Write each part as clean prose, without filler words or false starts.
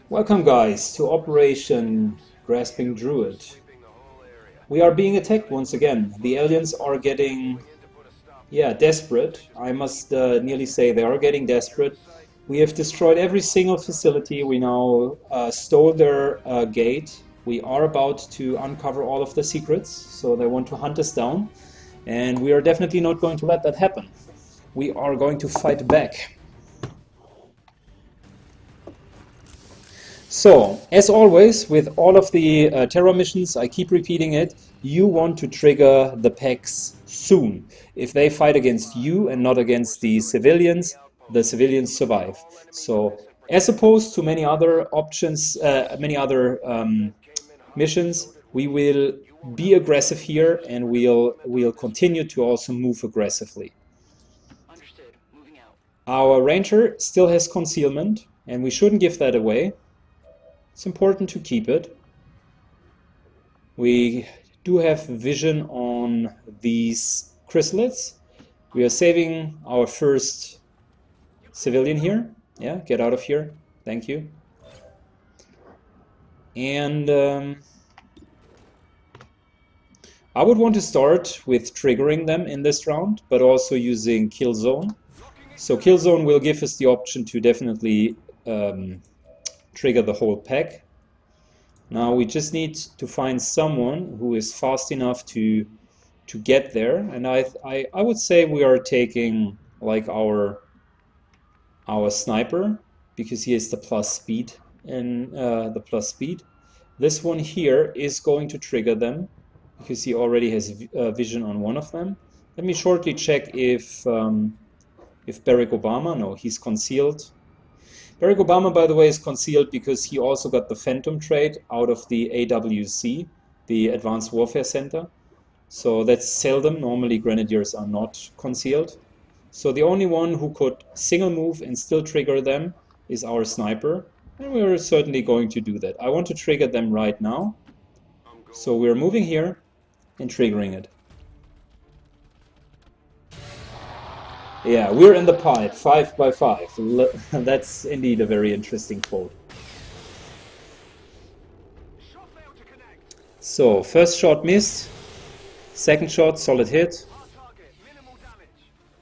Welcome guys to Operation Grasping Druid. We are being attacked once again. The aliens are getting, desperate. I must nearly say they are getting desperate. We have destroyed every single facility. We now stole their gate. We are about to uncover all of the secrets, so they want to hunt us down. And we are definitely not going to let that happen. We are going to fight back. So, as always, with all of the terror missions, I keep repeating it, you want to trigger the packs soon. If they fight against you and not against the civilians survive. So, as opposed to many other options, many other missions, we will be aggressive here and we'll continue to also move aggressively. Our ranger still has concealment and we shouldn't give that away. It's important to keep it. We do have vision on these chrysalids. We are saving our first civilian here. Yeah, get out of here. Thank you. And I would want to start with triggering them in this round, but also using kill zone. So kill zone will give us the option to definitely trigger the whole pack. Now we just need to find someone who is fast enough to get there, and I would say we are taking like our sniper because he has the plus speed and This one here is going to trigger them because he already has vision on one of them. Let me shortly check if Barack Obama, no, he's concealed. Barack Obama, by the way, is concealed because he also got the Phantom trait out of the AWC, the Advanced Warfare Center. So that's seldom. Normally Grenadiers are not concealed. So the only one who could single move and still trigger them is our sniper. And we're certainly going to do that. I want to trigger them right now. So we're moving here and triggering it. Yeah, we're in the pipe, 5 by 5. That's indeed a very interesting quote. So, first shot missed, second shot solid hit,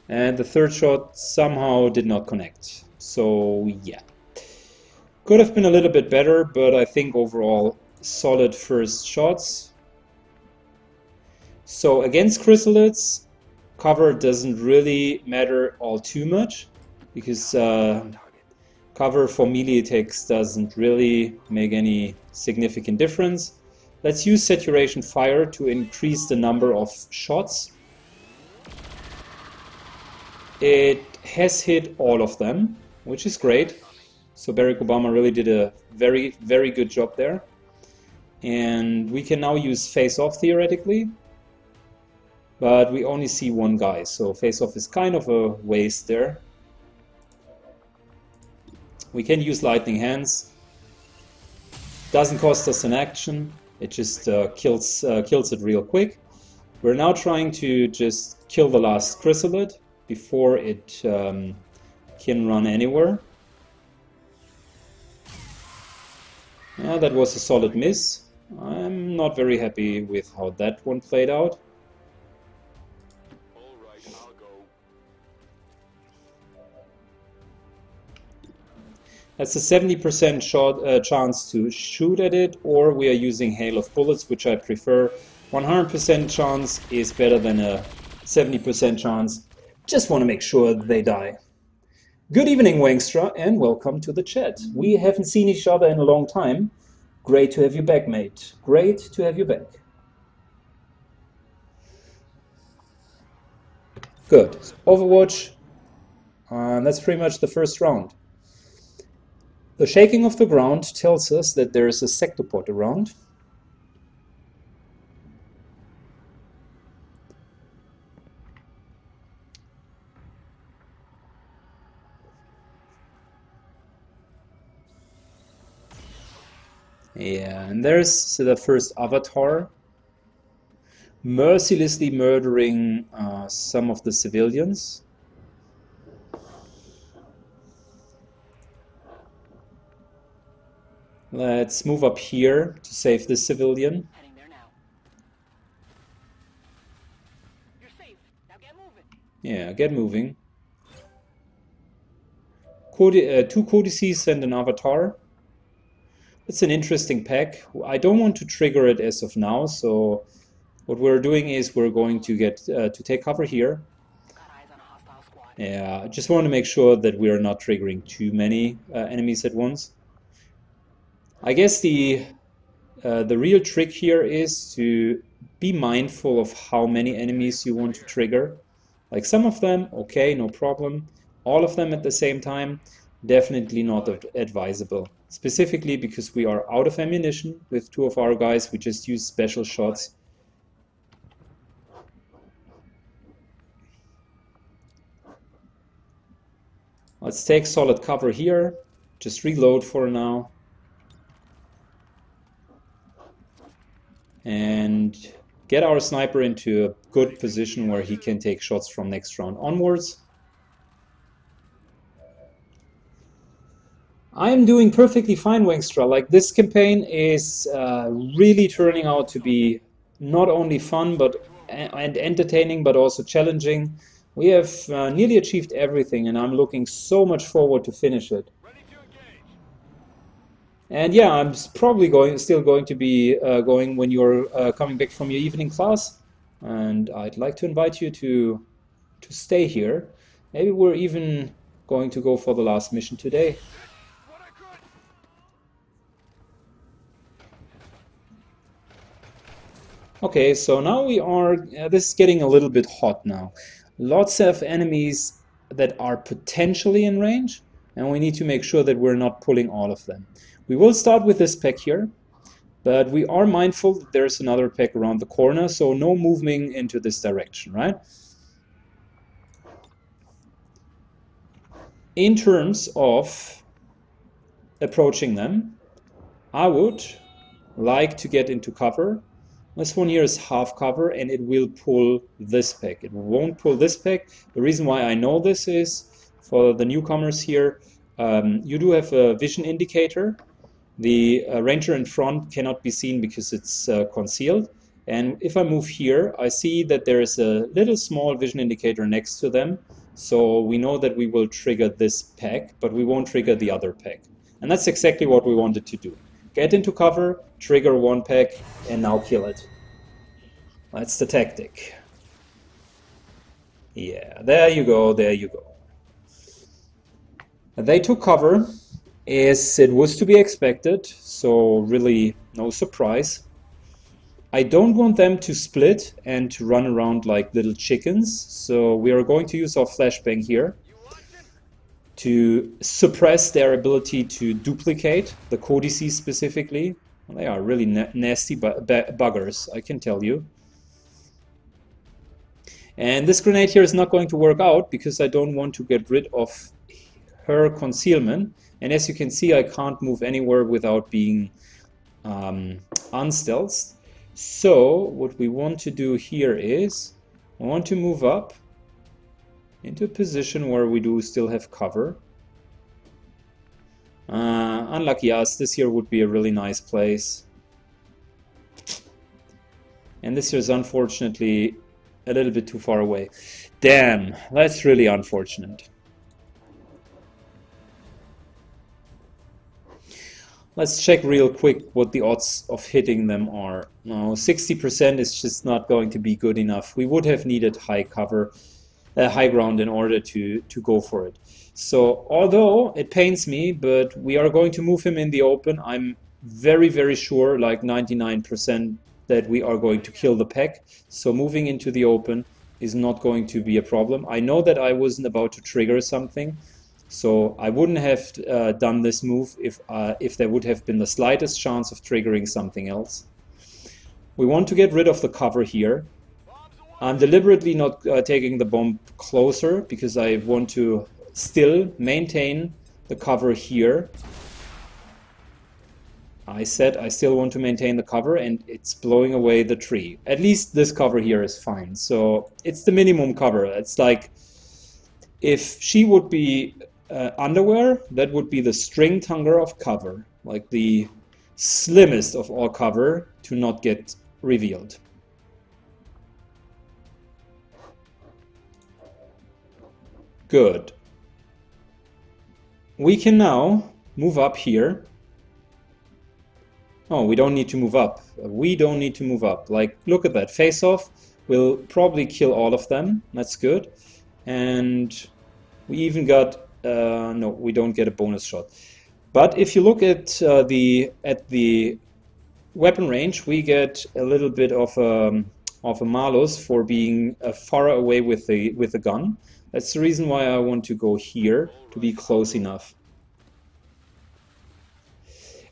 and the third shot somehow did not connect. So, yeah. Could have been a little bit better, but I think overall solid first shots. So, against chrysalids, cover doesn't really matter all too much because cover for melee attacks doesn't really make any significant difference. Let's use saturation fire to increase the number of shots. It has hit all of them, which is great. So Barack Obama really did a very, very good job there. And we can now use face-off theoretically. But we only see one guy, so face-off is kind of a waste there. We can use lightning hands. Doesn't cost us an action. It just kills it real quick. We're now trying to just kill the last chrysalid before it can run anywhere. Yeah, that was a solid miss. I'm not very happy with how that one played out. That's a 70% chance to shoot at it, or we are using hail of bullets, which I prefer. 100% chance is better than a 70% chance. Just want to make sure they die. Good evening, Wangstra, and welcome to the chat. We haven't seen each other in a long time. Great to have you back, mate. Great to have you back. Good. Overwatch. That's pretty much the first round. The shaking of the ground tells us that there is a sectopod around. Yeah, and there's the first avatar mercilessly murdering some of the civilians. Let's move up here to save this civilian. Heading there now. You're safe. Now get moving. Yeah, get moving. Two codices and an avatar. It's an interesting pack. I don't want to trigger it as of now, so what we're doing is we're going to get to take cover here. Got eyes on a hostile squad. Yeah, I just want to make sure that we are not triggering too many enemies at once. I guess the real trick here is to be mindful of how many enemies you want to trigger. Like some of them, okay, no problem. All of them at the same time, definitely not advisable. Specifically because we are out of ammunition with two of our guys, we just use special shots. Let's take solid cover here, just reload for now. And get our sniper into a good position where he can take shots from next round onwards. I'm doing perfectly fine, Wangstra. Like, this campaign is really turning out to be not only fun and entertaining, but also challenging. We have nearly achieved everything, and I'm looking so much forward to finish it. And yeah, I'm probably still going to be going when you're coming back from your evening class. And I'd like to invite you to stay here. Maybe we're even going to go for the last mission today. Okay, so now we are, this is getting a little bit hot now. Lots of enemies that are potentially in range, and we need to make sure that we're not pulling all of them. We will start with this pack here, but we are mindful that there's another pack around the corner, so no moving into this direction, right? In terms of approaching them, I would like to get into cover. This one here is half cover, and it will pull this pack. It won't pull this pack. The reason why I know this is, for the newcomers here, you do have a vision indicator. The ranger in front cannot be seen because it's concealed. And if I move here, I see that there is a little small vision indicator next to them. So we know that we will trigger this pack, but we won't trigger the other pack. And that's exactly what we wanted to do. Get into cover, trigger one pack, and now kill it. That's the tactic. Yeah, there you go, there you go. They took cover, as it was to be expected, so really no surprise. I don't want them to split and to run around like little chickens, so we are going to use our flashbang here to suppress their ability to duplicate, the codices specifically. Well, they are really nasty buggers, I can tell you. And this grenade here is not going to work out because I don't want to get rid of her concealment. And as you can see, I can't move anywhere without being unstealthed. So what we want to do here is I want to move up into a position where we do still have cover. Unlucky us, this here would be a really nice place. And this here is unfortunately a little bit too far away. Damn, that's really unfortunate. Let's check real quick what the odds of hitting them are. No, 60% is just not going to be good enough. We would have needed high cover, high ground in order to go for it. So although it pains me, but we are going to move him in the open. I'm very, very sure, like 99%, that we are going to kill the pack. So moving into the open is not going to be a problem. I know that I wasn't about to trigger something. So I wouldn't have done this move if there would have been the slightest chance of triggering something else. We want to get rid of the cover here. I'm deliberately not taking the bomb closer because I want to still maintain the cover here. I said I still want to maintain the cover, and it's blowing away the tree. At least this cover here is fine. So it's the minimum cover. It's like if she would be underwear, that would be the string tanger of cover, like the slimmest of all cover to not get revealed. Good. We can now move up here. Oh, we don't need to move up. We don't need to move up. Like, look at that. Face off will probably kill all of them. That's good. And we even got... no, we don't get a bonus shot. But if you look at the weapon range, we get a little bit of a malus for being far away with the gun. That's the reason why I want to go here, to be close enough.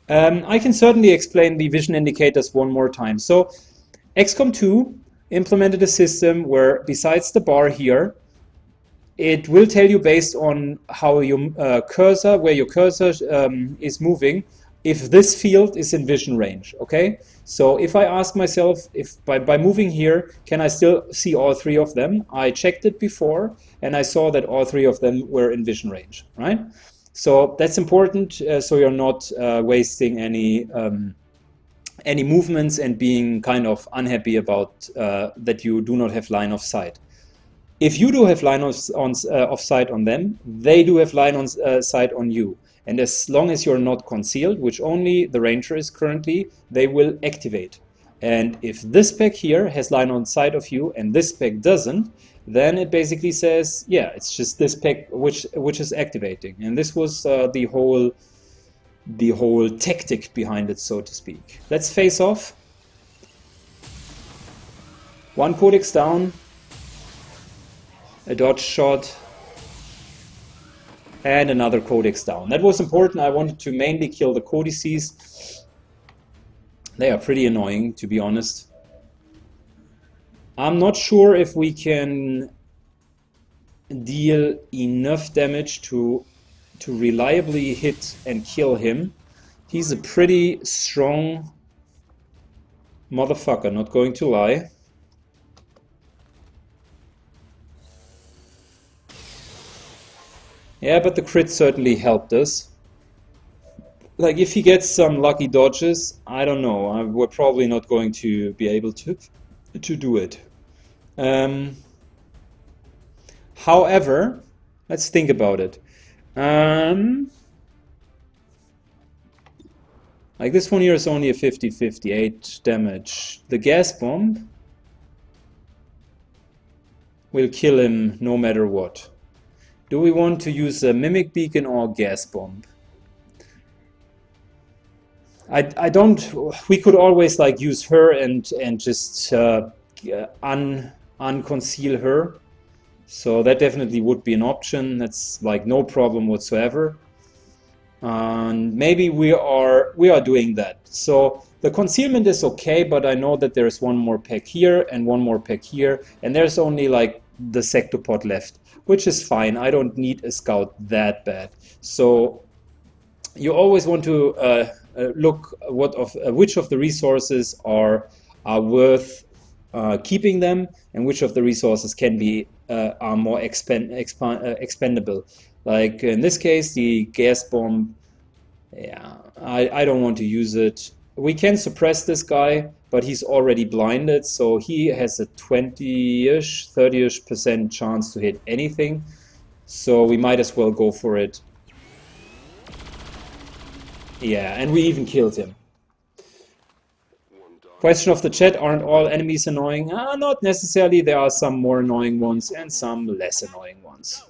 I can certainly explain the vision indicators one more time. So XCOM2 implemented a system where, besides the bar here, it will tell you based on how your cursor, where your cursor is moving, if this field is in vision range, okay? So if I ask myself, if by moving here, can I still see all three of them? I checked it before, and I saw that all three of them were in vision range, right? So that's important, so you're not wasting any movements and being kind of unhappy about that you do not have line of sight. If you do have line of sight on them, they do have line of sight on you. And as long as you're not concealed, which only the ranger is currently, they will activate. And if this spec here has line of sight of you and this spec doesn't, then it basically says, yeah, it's just this spec which is activating. And this was the whole tactic behind it, so to speak. Let's face off. One codex down, a dodge shot, and another codex down. That was important. I wanted to mainly kill the codices. They are pretty annoying, to be honest. I'm not sure if we can deal enough damage to reliably hit and kill him. He's a pretty strong motherfucker, not going to lie. Yeah, but the crit certainly helped us. Like, if he gets some lucky dodges, I don't know. We're probably not going to be able to do it. However, let's think about it. Like, this one here is only a 50-58 damage. The gas bomb will kill him no matter what. Do we want to use a mimic beacon or gas bomb? I don't. We could always like use her and just unconceal her. So that definitely would be an option. That's like no problem whatsoever. And maybe we are doing that. So the concealment is okay, but I know that there's one more pack here and one more pack here, and there's only like the sectopod left, which is fine. I don't need a scout that bad. So you always want to look which of the resources are worth keeping them, and which of the resources can be are more expendable. Like in this case, the gas bomb. Yeah, I don't want to use it. We can suppress this guy, but he's already blinded, so he has a 20-ish, 30-ish% chance to hit anything. So we might as well go for it. Yeah, and we even killed him. Question of the chat, aren't all enemies annoying? Not necessarily. There are some more annoying ones and some less annoying ones.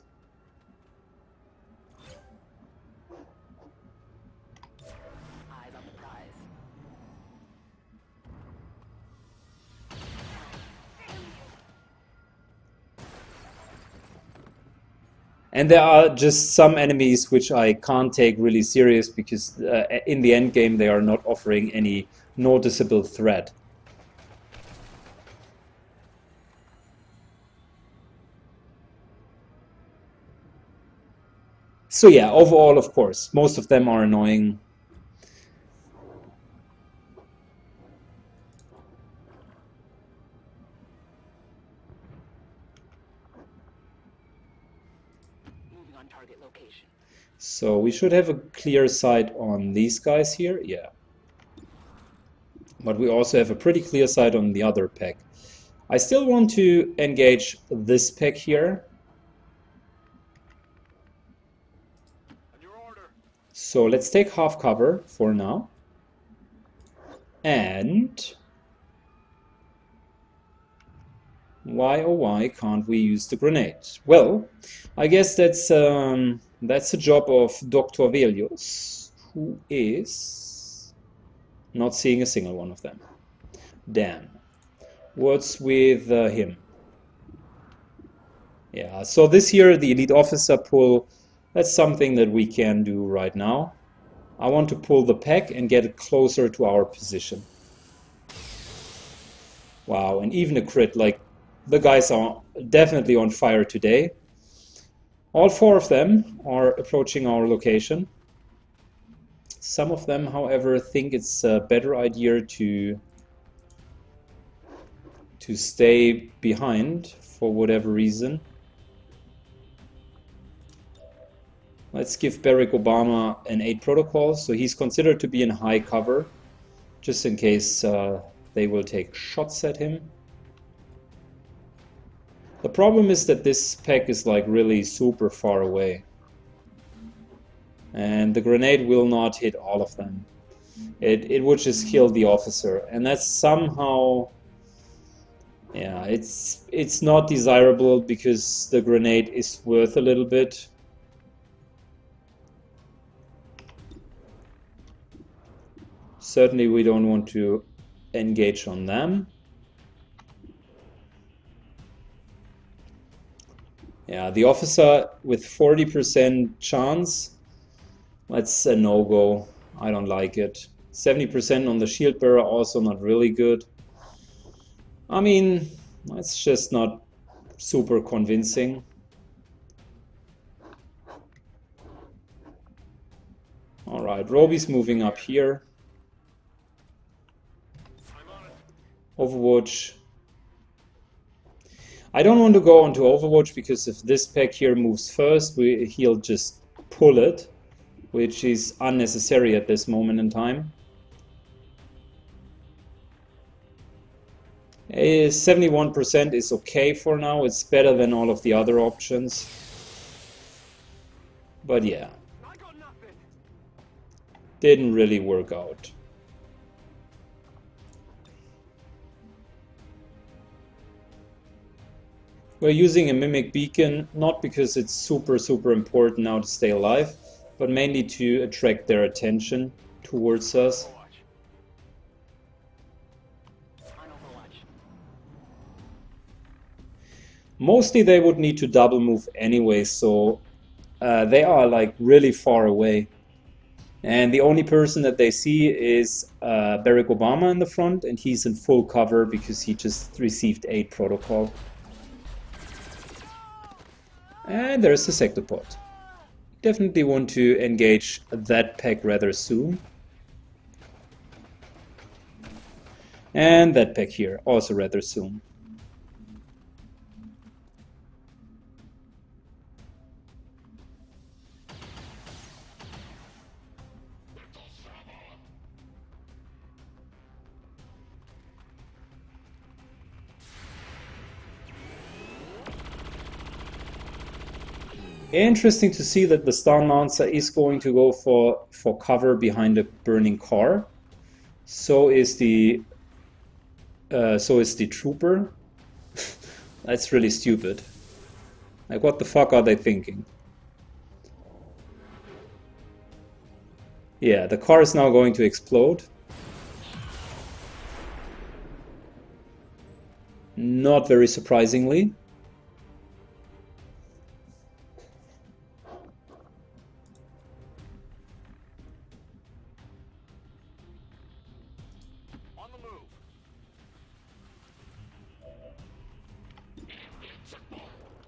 Eyes on the prize. And there are just some enemies which I can't take really serious because in the end game they are not offering any noticeable threat. So yeah, overall, of course, most of them are annoying. Moving on target location. So we should have a clear sight on these guys here. Yeah. But we also have a pretty clear sight on the other pack. I still want to engage this pack here. So let's take half cover for now. And why oh why can't we use the grenade? Well, I guess that's the job of Dr. Velius, who is not seeing a single one of them. Damn. What's with him? Yeah, so this here, the elite officer pull, that's something that we can do right now. I want to pull the pack and get it closer to our position. Wow, and even a crit, like the guys are definitely on fire today. All four of them are approaching our location. Some of them, however, think it's a better idea to stay behind for whatever reason. Let's give Barack Obama an 8 protocol, so he's considered to be in high cover, just in case they will take shots at him. The problem is that this pack is like really super far away. And the grenade will not hit all of them. It would just kill the officer, and that's somehow... yeah, it's not desirable because the grenade is worth a little bit. Certainly we don't want to engage on them. Yeah, the officer with 40% chance, that's a no-go. I don't like it. 70% on the shield bearer, also not really good. I mean, it's just not super convincing. Alright, Roby's moving up here. Overwatch. I don't want to go onto Overwatch because if this pack here moves first, he'll just pull it, which is unnecessary at this moment in time. 71% is okay for now. It's better than all of the other options. But yeah, didn't really work out. We're using a mimic beacon, not because it's super important now to stay alive, but mainly to attract their attention towards us. Mostly they would need to double move anyway, so they are like really far away. And the only person that they see is Barack Obama in the front, and he's in full cover because he just received 8 protocol. And there's the sectopod. Definitely want to engage that pack rather soon. And that pack here, also rather soon. Interesting to see that the Star Mouncer is going to go for cover behind a burning car. So is the trooper. That's really stupid. Like, what the fuck are they thinking? Yeah, the car is now going to explode. Not very surprisingly.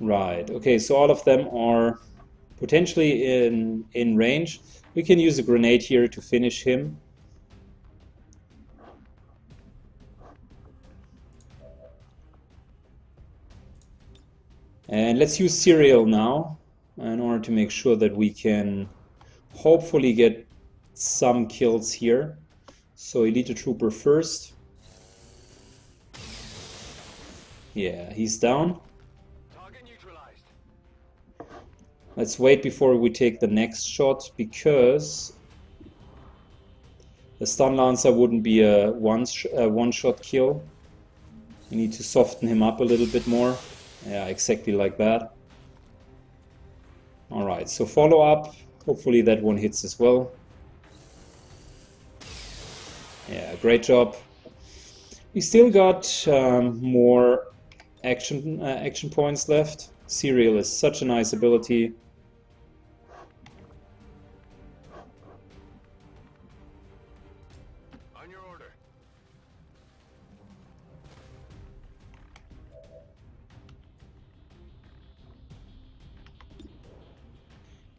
Right, okay, so all of them are potentially in range. We can use a grenade here to finish him. And let's use Serial now in order to make sure that we can hopefully get some kills here. So Elite Trooper first. Yeah, he's down. Target neutralized. Let's wait before we take the next shot, because the Stun Lancer wouldn't be a one-shot kill. We need to soften him up a little bit more. Yeah, exactly like that. Alright, so follow up. Hopefully that one hits as well. Yeah, great job. We still got more action points left. Serial is such a nice ability. On your order.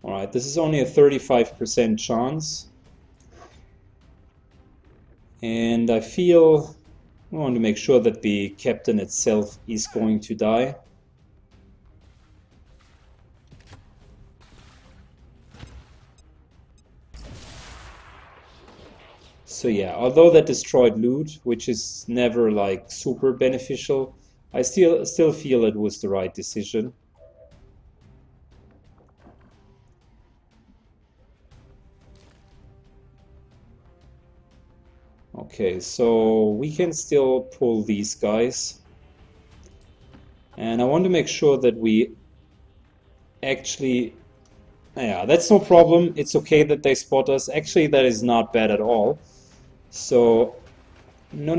Alright, this is only a 35% chance. And I feel I want to make sure that the captain itself is going to die. So yeah, although that destroyed loot, which is never like super beneficial, I still feel it was the right decision. Okay, so we can still pull these guys. And I want to make sure that we actually... Yeah, that's no problem. It's okay that they spot us. Actually, that is not bad at all. So... No,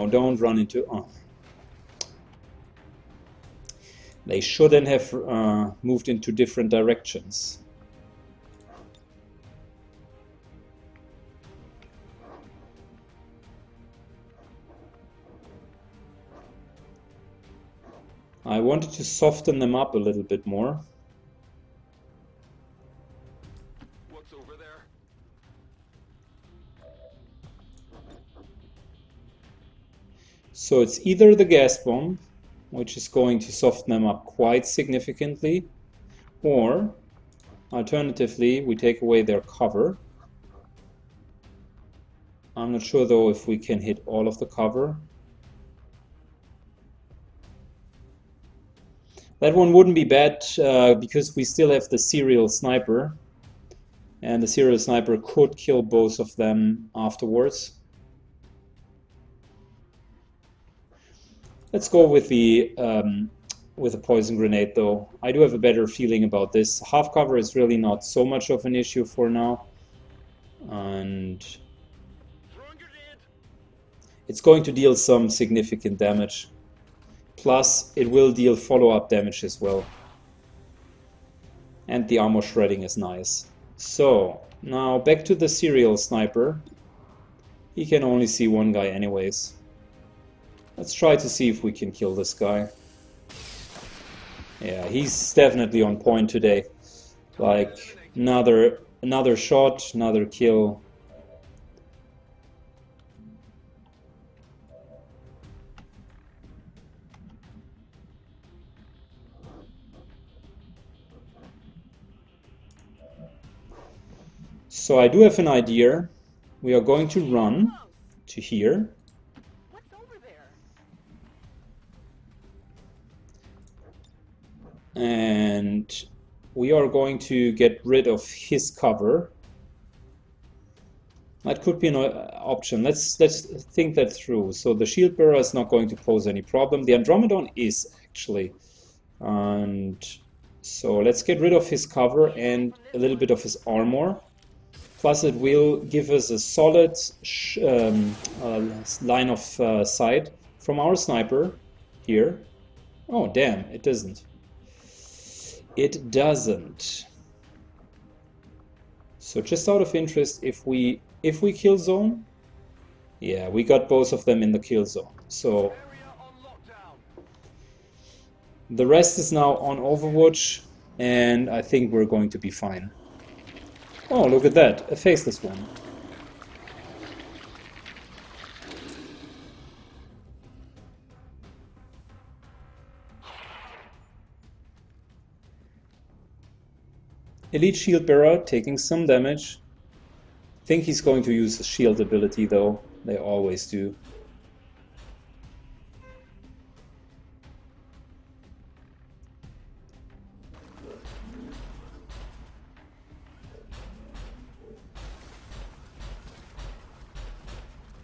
don't run into... Oh. They shouldn't have moved into different directions. I wanted to soften them up a little bit more. What's over there? So it's either the gas bomb, which is going to soften them up quite significantly, or alternatively we take away their cover. I'm not sure though if we can hit all of the cover. That one wouldn't be bad because we still have the serial sniper, and the serial sniper could kill both of them afterwards. Let's go with the poison grenade though. I do have a better feeling about this. Half cover is really not so much of an issue for now, and it's going to deal some significant damage. Plus, it will deal follow-up damage as well. And the armor shredding is nice. So, now back to the serial sniper. He can only see one guy anyways. Let's try to see if we can kill this guy. Yeah, he's definitely on point today. Like, another shot, another kill. So I do have an idea. We are going to run to here. What's over there? And we are going to get rid of his cover. That could be an option. Let's think that through. So the shield bearer is not going to pose any problem. The Andromedon is actually. And so let's get rid of his cover and a little bit of his armor. Plus it will give us a solid line of sight from our sniper here. Oh damn, it doesn't. It doesn't. So just out of interest, if we kill zone, yeah, we got both of them in the kill zone. So the rest is now on Overwatch, and I think we're going to be fine. Oh, look at that, a faceless one. Elite shield bearer taking some damage. I think he's going to use the shield ability though. They always do.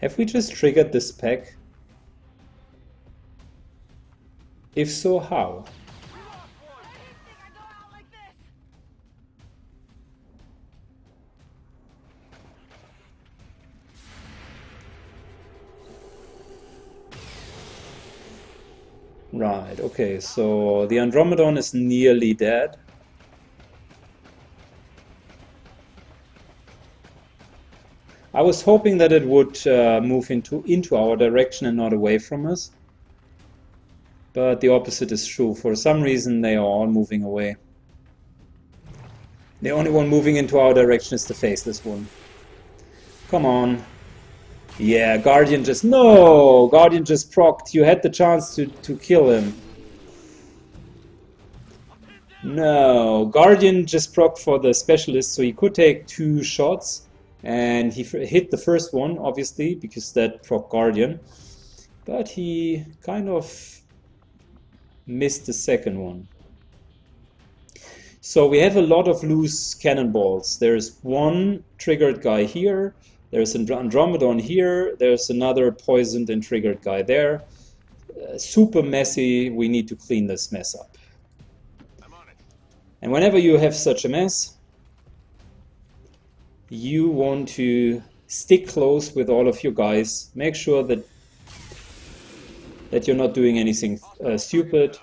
Have we just triggered this pack? If so, how? Right, okay, so the Andromedon is nearly dead. I was hoping that it would move into our direction and not away from us. But the opposite is true. For some reason they are all moving away. The only one moving into our direction is the faceless one. Come on. Yeah, Guardian just... No! Guardian just procced. You had the chance to kill him. No. Guardian just procced for the specialist, so he could take 2 shots. And he hit the first one, obviously, because that proc Guardian. But he kind of missed the second one. So we have a lot of loose cannonballs. There's one triggered guy here. There's an Andromedon here. There's another poisoned and triggered guy there. Super messy. We need to clean this mess up. I'm on it. And whenever you have such a mess, you want to stick close with all of your guys. Make sure that you're not doing anything stupid.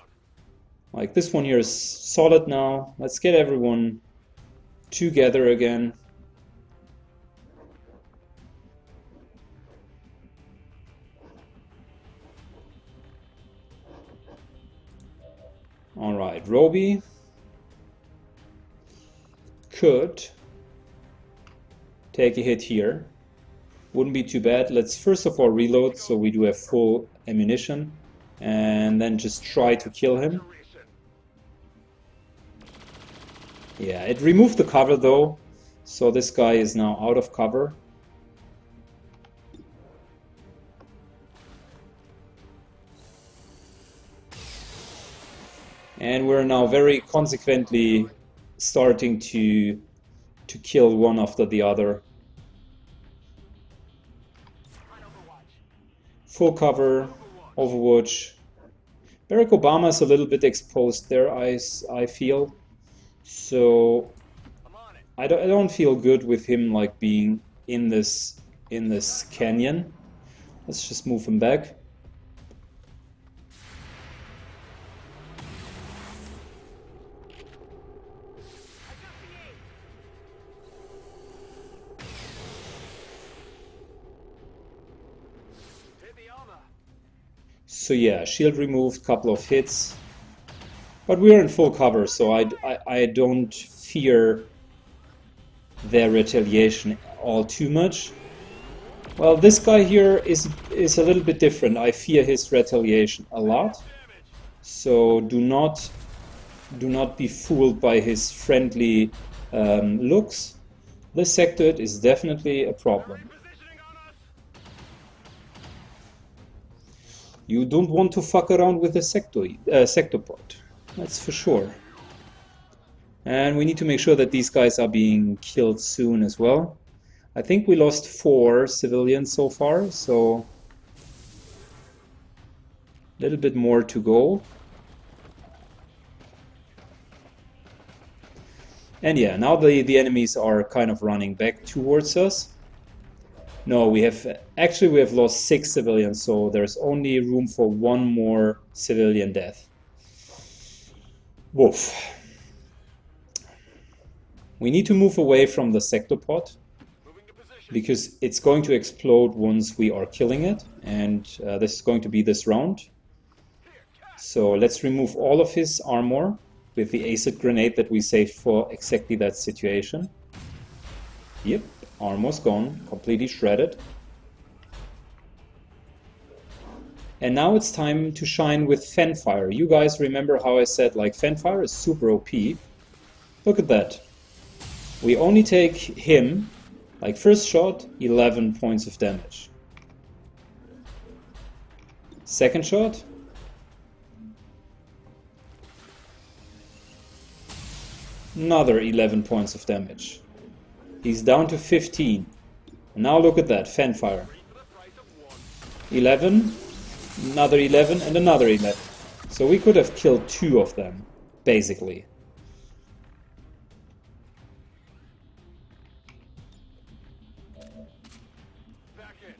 Like this one here is solid now. Let's get everyone together again. Alright, Roby could take a hit here. Wouldn't be too bad. Let's first of all reload so we do have full ammunition. And then just try to kill him. Yeah, it removed the cover though. So this guy is now out of cover. And we're now very consequently starting to kill one after the other. Full cover, Overwatch. Barack Obama is a little bit exposed there, I feel. So I don't feel good with him like being in this canyon. Let's just move him back. So yeah, shield removed, couple of hits. But we're in full cover, so I don't fear their retaliation all too much. Well, this guy here is a little bit different. I fear his retaliation a lot. So do not be fooled by his friendly looks. This sectoid is definitely a problem. You don't want to fuck around with the sectopod. That's for sure. And we need to make sure that these guys are being killed soon as well. I think we lost 4 civilians so far, so a little bit more to go. And yeah, now the enemies are kind of running back towards us. No, we have lost 6 civilians, so there's only room for 1 more civilian death. Woof. We need to move away from the sectopod because it's going to explode once we are killing it, and this is going to be this round. So let's remove all of his armor with the acid grenade that we saved for exactly that situation. Yep. Armor's gone, completely shredded. And now it's time to shine with Fanfire. You guys remember how I said like Fanfire is super OP? Look at that. We only take him Like first shot, 11 points of damage. Second shot, another 11 points of damage. He's down to 15. And now look at that, fanfire. 11, another 11, and another 11. So we could have killed 2 of them, basically. Back in.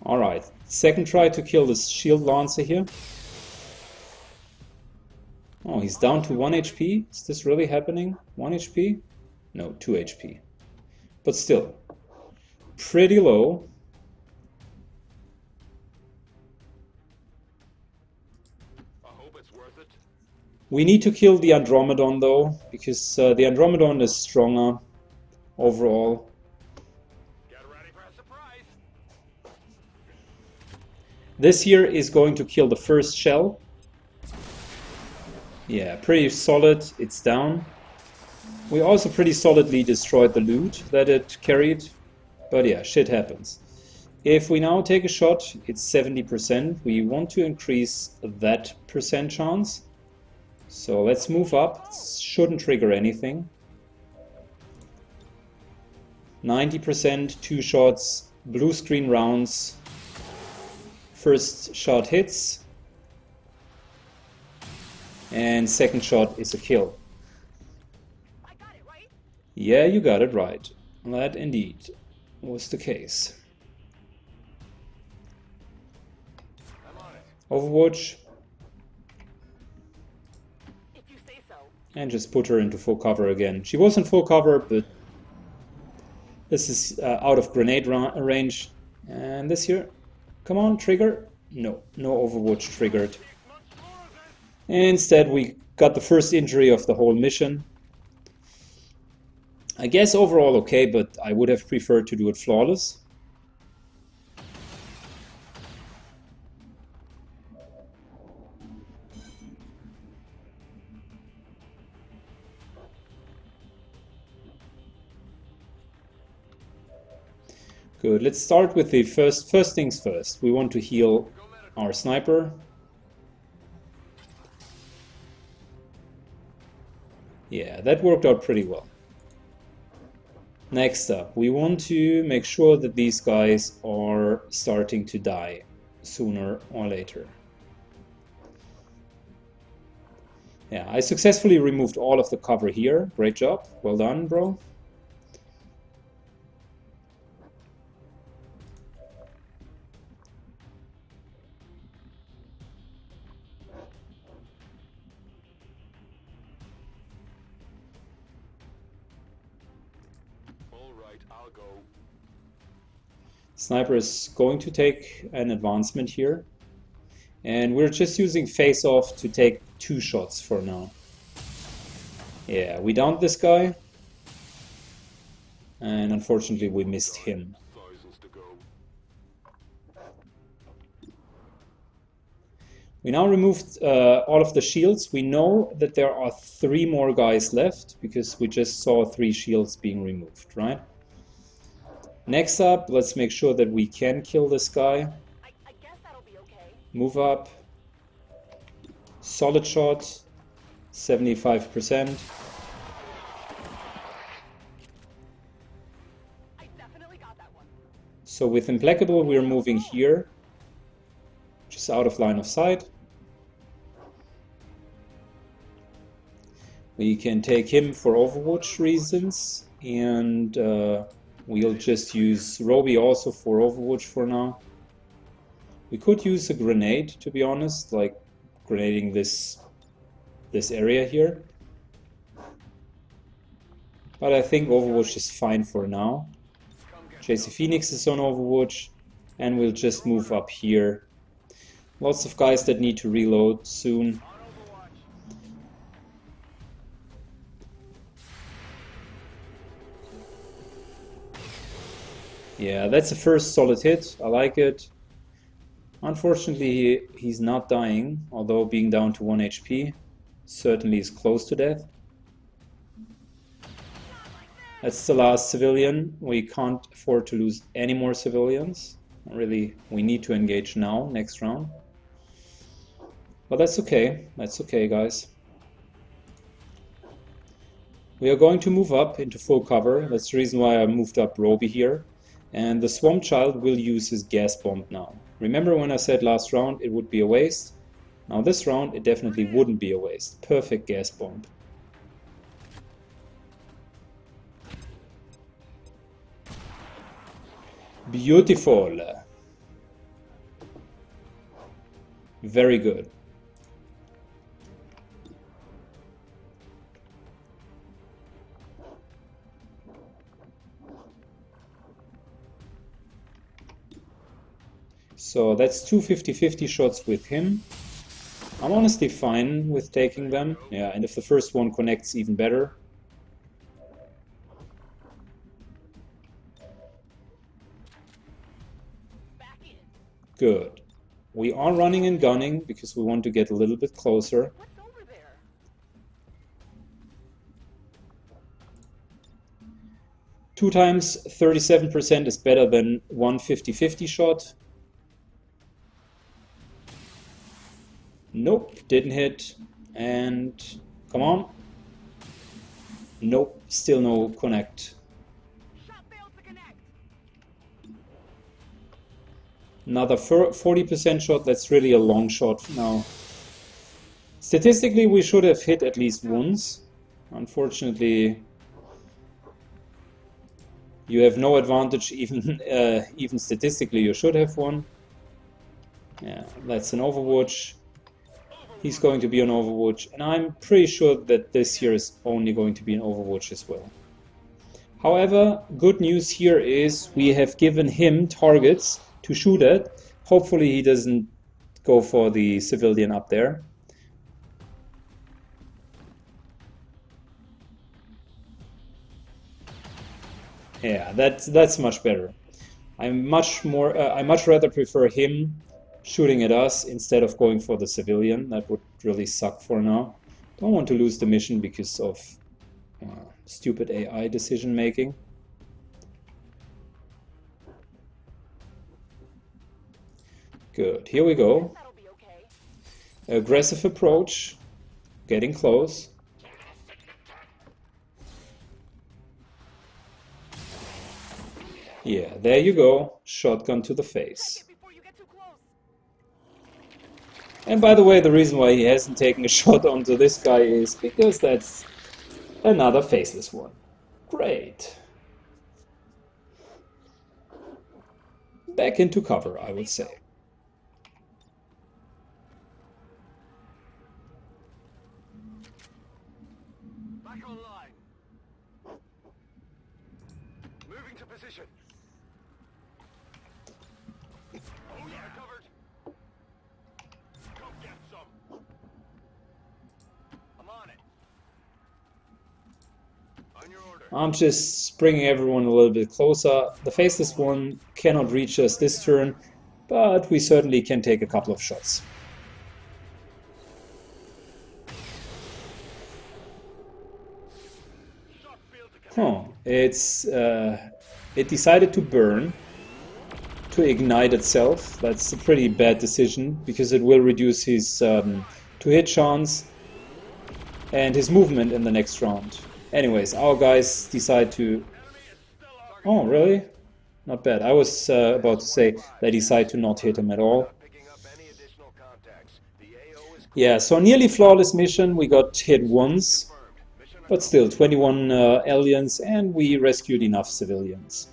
Alright, second try to kill this shield lancer here. Oh, he's down to 1 HP. Is this really happening? 1 HP? No, 2 HP. But still, pretty low. I hope it's worth it. We need to kill the Andromedon though, because the Andromedon is stronger overall. Get ready for a surprise. This here is going to kill the first shell. Yeah, pretty solid. It's down. We also pretty solidly destroyed the loot that it carried. But yeah, shit happens. If we now take a shot, it's 70%. We want to increase that percent chance. So let's move up. Shouldn't trigger anything. 90%, 2 shots, blue screen rounds. First shot hits. And second shot is a kill. I got it, right? Yeah, you got it right. That indeed was the case. I'm on it. Overwatch, If you say so. and just put her into full cover again. She was in full cover, but this is out of grenade range. And this here, come on, trigger. No, no Overwatch triggered. Instead, we got the first injury of the whole mission. I guess overall okay, but I would have preferred to do it flawless. Good, let's start with the first things first. We want to heal our sniper. Yeah, that worked out pretty well. Next up, we want to make sure that these guys are starting to die sooner or later. Yeah, I successfully removed all of the cover here. Great job. Well done, bro. I'll go. Sniper is going to take an advancement here. And we're just using face-off to take 2 shots for now. Yeah, we downed this guy. And unfortunately we missed him. Thousands to go. We now removed all of the shields. We know that there are 3 more guys left because we just saw 3 shields being removed, right? Next up, let's make sure that we can kill this guy. I guess that'll be okay. Move up. Solid shot. 75%. I definitely got that one. So with Implacable, we're moving here. Just out of line of sight. We can take him for Overwatch reasons, and we'll just use Roby also for Overwatch for now. We could use a grenade, to be honest, like grenading this area here. But I think Overwatch is fine for now. JC Phoenix is on Overwatch, and we'll just move up here. Lots of guys that need to reload soon. Yeah, that's the first solid hit. I like it. Unfortunately, he's not dying, although being down to 1 HP certainly is close to death. That's the last civilian. We can't afford to lose any more civilians. Really, we need to engage now, next round. But that's okay. That's okay, guys. We are going to move up into full cover. That's the reason why I moved up Roby here. And the Swamp Child will use his gas bomb now. Remember when I said last round it would be a waste? Now this round it definitely wouldn't be a waste. Perfect gas bomb. Beautiful. Very good. So that's two 50-50 shots with him. I'm honestly fine with taking them. Yeah, and if the first one connects, even better. Back in. Good. We are running and gunning because we want to get a little bit closer. What's over there? 2 times 37% is better than one 50-50 shot. Nope, didn't hit. And come on. Nope, still no connect. Shot failed to connect. Another 40% shot. That's really a long shot now. Statistically, we should have hit at least once. Unfortunately, you have no advantage. Even statistically, you should have one. Yeah, that's an Overwatch. He's going to be an Overwatch, and I'm pretty sure that this here is only going to be an Overwatch as well. However, good news here is we have given him targets to shoot at. Hopefully he doesn't go for the civilian up there. Yeah, that's much better. I much rather prefer him shooting at us instead of going for the civilian. That would really suck for now. Don't want to lose the mission because of stupid AI decision making. Good, here we go. That'll be okay. Aggressive approach, getting close. Yeah, there you go. Shotgun to the face. Before you get too close. And by the way, the reason why he hasn't taken a shot onto this guy is because that's another faceless one. Great. Back into cover, I would say. Back online. Moving to position. Oh yeah, covered. Go get some. I'm on it. On your order. I'm just bringing everyone a little bit closer. The faceless one cannot reach us this turn, but we certainly can take a couple of shots. Shot failed to connect. It decided to burn, to ignite itself. That's a pretty bad decision because it will reduce his to-hit chance and his movement in the next round. Anyways, our guys decide to... Oh, really? Not bad. I was about to say they decide to not hit him at all. Picking up any additional contacts. The AO is Yeah, so nearly flawless mission. We got hit once, confirmed. Mission but still 21 aliens, and we rescued enough civilians.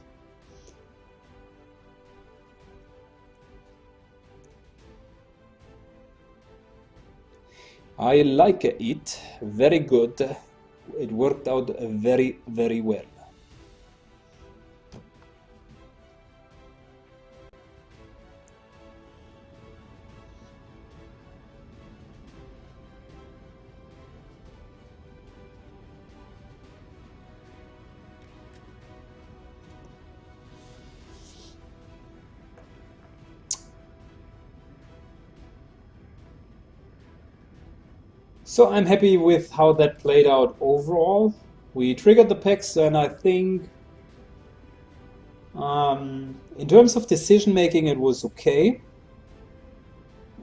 I like it. Very good. It worked out very, very well. So I'm happy with how that played out overall. We triggered the packs, and I think in terms of decision making, it was okay.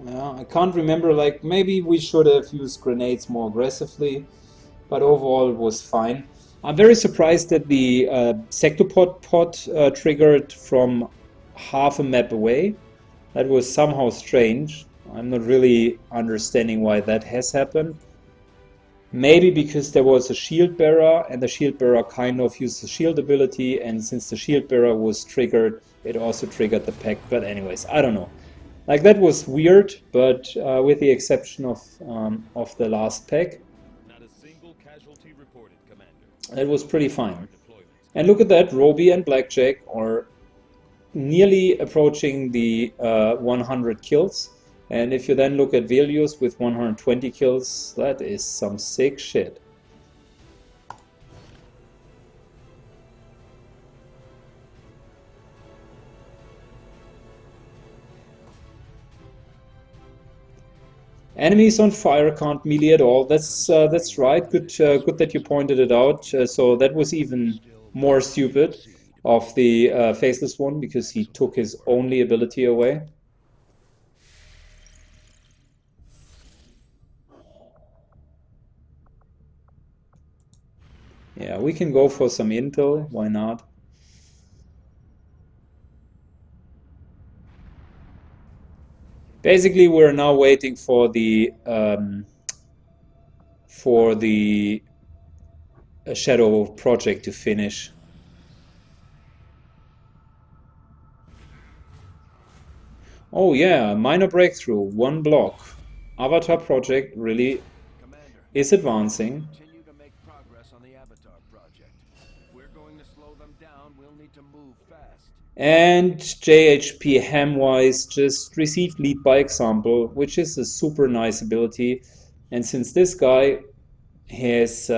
I can't remember, like maybe we should have used grenades more aggressively, but overall it was fine. I'm very surprised that the sectopod pod triggered from half a map away. That was somehow strange. I'm not really understanding why that has happened. Maybe because there was a shield bearer, and the shield bearer kind of used the shield ability, and since the shield bearer was triggered, it also triggered the pack. But anyways, I don't know. Like that was weird, but with the exception of the last pack, Not a single casualty reported, Commander. it was pretty fine. And look at that, Roby and Blackjack are nearly approaching the 100 kills. And if you then look at Velius with 120 kills, that is some sick shit. Enemies on fire can't melee at all. That's right. Good that you pointed it out. So that was even more stupid of the faceless one, because he took his only ability away. Yeah, we can go for some intel. Why not? Basically, we're now waiting for the Shadow project to finish. Oh yeah, minor breakthrough, 1 block. Avatar project really Commander, is advancing. continue to make progress on the Avatar project. If we're going to slow them down, we'll need to move fast. And JHP Hamwise just received lead by example, which is a super nice ability. And since this guy has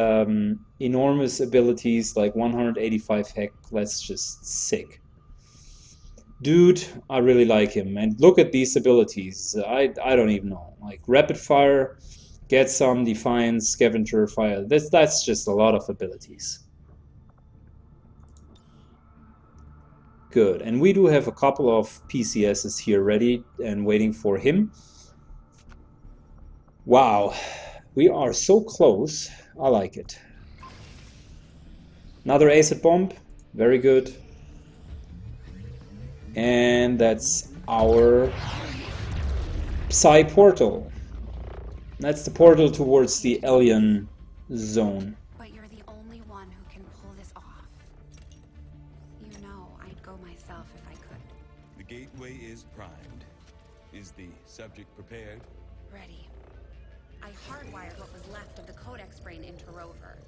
enormous abilities like 185 hack, that's just sick. Dude, I really like him. And look at these abilities. I don't even know. Like rapid fire, get some, defiance, scavenger fire. That's just a lot of abilities. Good. And we do have a couple of PCSs here ready and waiting for him. Wow. We are so close. I like it. Another acid bomb. Very good. And that's our PSI portal. That's the portal towards the alien zone. But you're the only one who can pull this off. You know, I'd go myself if I could. The gateway is primed. Is the subject prepared? Ready. I hardwired what was left of the Codex brain into Rover.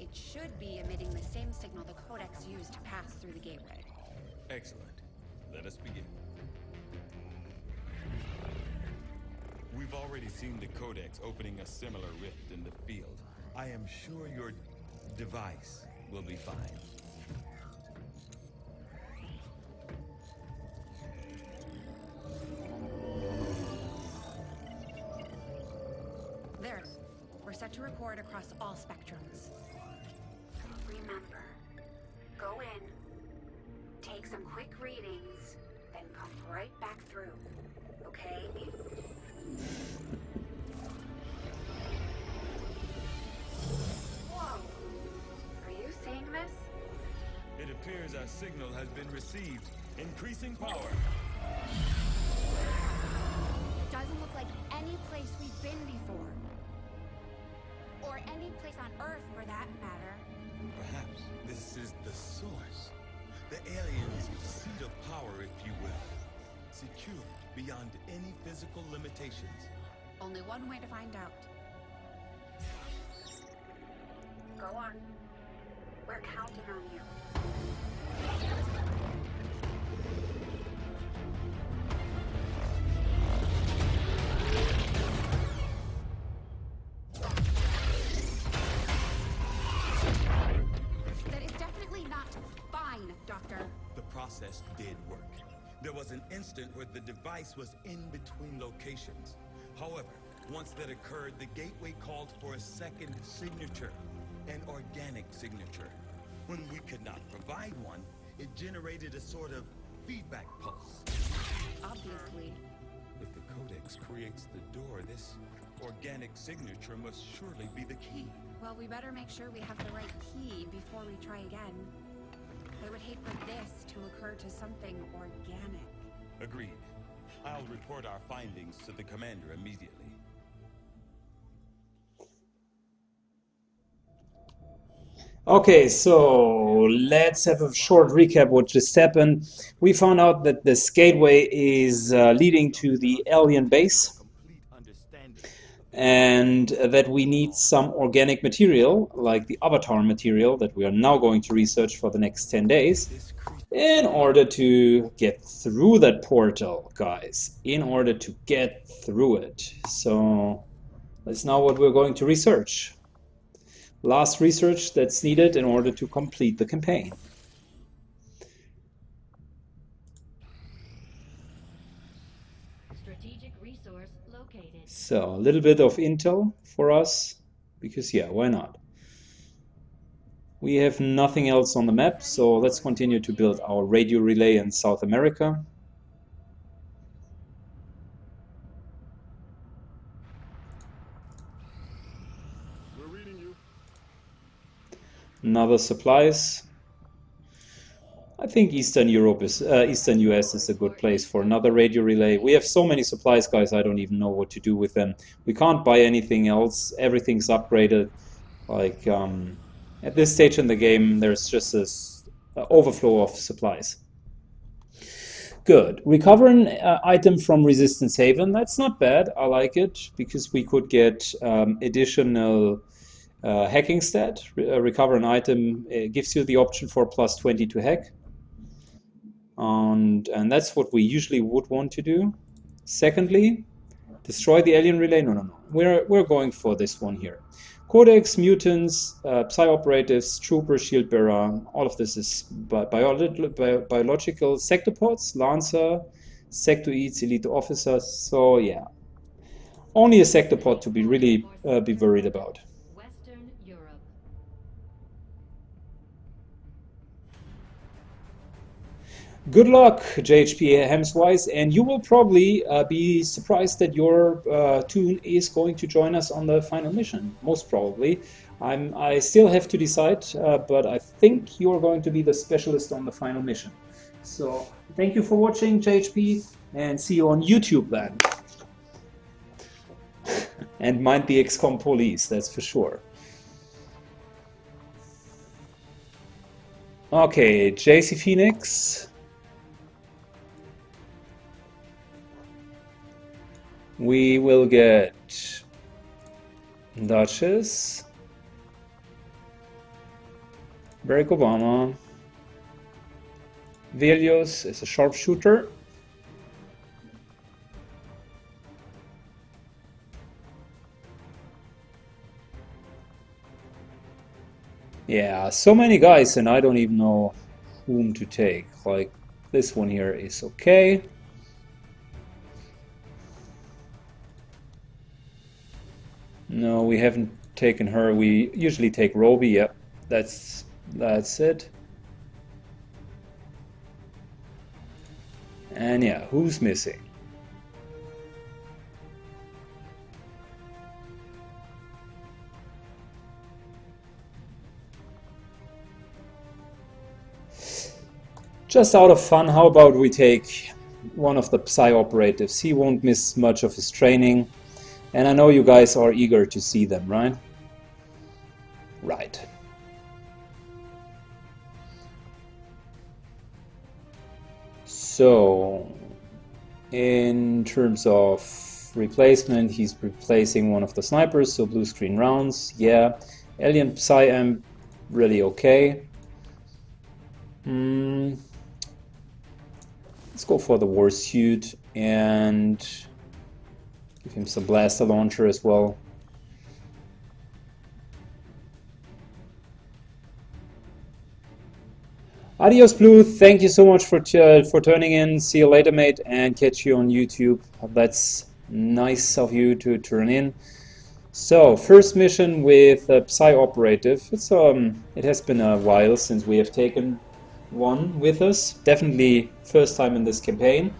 It should be emitting the same signal the Codex used to pass through the gateway. Excellent. Let us begin. We've already seen the Codex opening a similar rift in the field. I am sure your device will be fine. There. We're set to record across all spectrums. Remember, go in, take some quick readings, then come right back through. Okay? Whoa. Are you seeing this? It appears our signal has been received. Increasing power. Doesn't look like any place we've been before. Or any place on Earth, for that matter. Perhaps this is the source. The aliens' seat of power, if you will. Secure beyond any physical limitations. Only one way to find out. Go on. We're counting on you. That is definitely not fine, Doctor. The process did work. There was an instant where the device was in between locations. However, Once that occurred, the gateway called for a second signature, an organic signature. When we could not provide one, it generated a sort of feedback pulse. Obviously. If the codex creates the door, this organic signature must surely be the key. Well, we better make sure we have the right key before we try again. I would hate for this to occur to something organic. Agreed. I'll report our findings to the commander immediately. Okay, so let's have a short recap what just happened. We found out that this gateway is leading to the alien base, and that we need some organic material, like the avatar material that we are now going to research for the next 10 days, in order to get through that portal, guys. In order to get through it. So that's now what we're going to research. Last research that's needed in order to complete the campaign. Strategic resource located. So a little bit of intel for us, because yeah, why not? We have nothing else on the map, so let's continue to build our radio relay in South America. Another supplies. I think Eastern Europe is Eastern US is a good place for another radio relay. We have so many supplies, guys. I don't even know what to do with them. We can't buy anything else. Everything's upgraded. Like at this stage in the game, there's just this overflow of supplies. Good. Recover an item from Resistance Haven. That's not bad. I like it because we could get additional hacking stat. Recover an item gives you the option for +20 to hack. And that's what we usually would want to do. Secondly, destroy the alien relay. No. We're going for this one here. Codex, mutants, PSI operatives, trooper, shield bearer. All of this is biological sectopods, lancer, sectoids, elite officers. So yeah, only a sectopod to be really be worried about. Western Europe. Good luck, JHP Hemswise, and you will probably be surprised that your toon is going to join us on the final mission. Most probably. I still have to decide, but I think you're going to be the specialist on the final mission. So thank you for watching, JHP, and see you on YouTube then. And mind the XCOM police, that's for sure. Okay, JC Phoenix. We will get Duchess, Barack Obama, Velios is a sharpshooter, yeah, so many guys and I don't even know whom to take. Like this one here is okay. No, we haven't taken her. We usually take Roby. Yep, that's it. And yeah, who's missing? Just out of fun, how about we take one of the PSI operatives? He won't miss much of his training. And I know you guys are eager to see them, right? Right. So, in terms of replacement, he's replacing one of the snipers, so blue screen rounds, yeah. Alien Psy Amp, really okay. Let's go for the war suit and give him some blaster launcher as well. Adios, Blue. Thank you so much for turning in. See you later, mate, and catch you on YouTube. That's Nice of you to turn in. So, first mission with PSI Operative. It has been a while since we have taken one with us. Definitely first time in this campaign.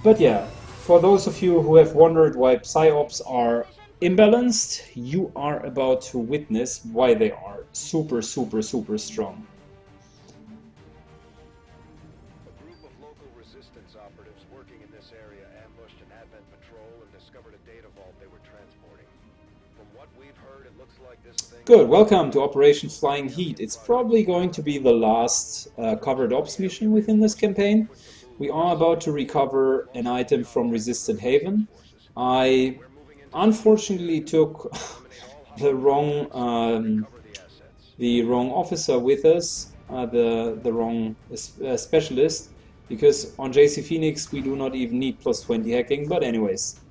But yeah, for those of you who have wondered why PSI Ops are imbalanced, you are about to witness why they are super strong. A group of local resistance operatives working in this area ambushed an Advent patrol and discovered a data vault they were transporting. From what we've heard, it looks like this thing... Good, welcome to Operation Flying Heat. It's probably going to be the last covered ops mission within this campaign. We are about to recover an item from Resistant Haven. I unfortunately took the wrong officer with us, the wrong specialist, because on JC Phoenix we do not even need +20 hacking, but anyways.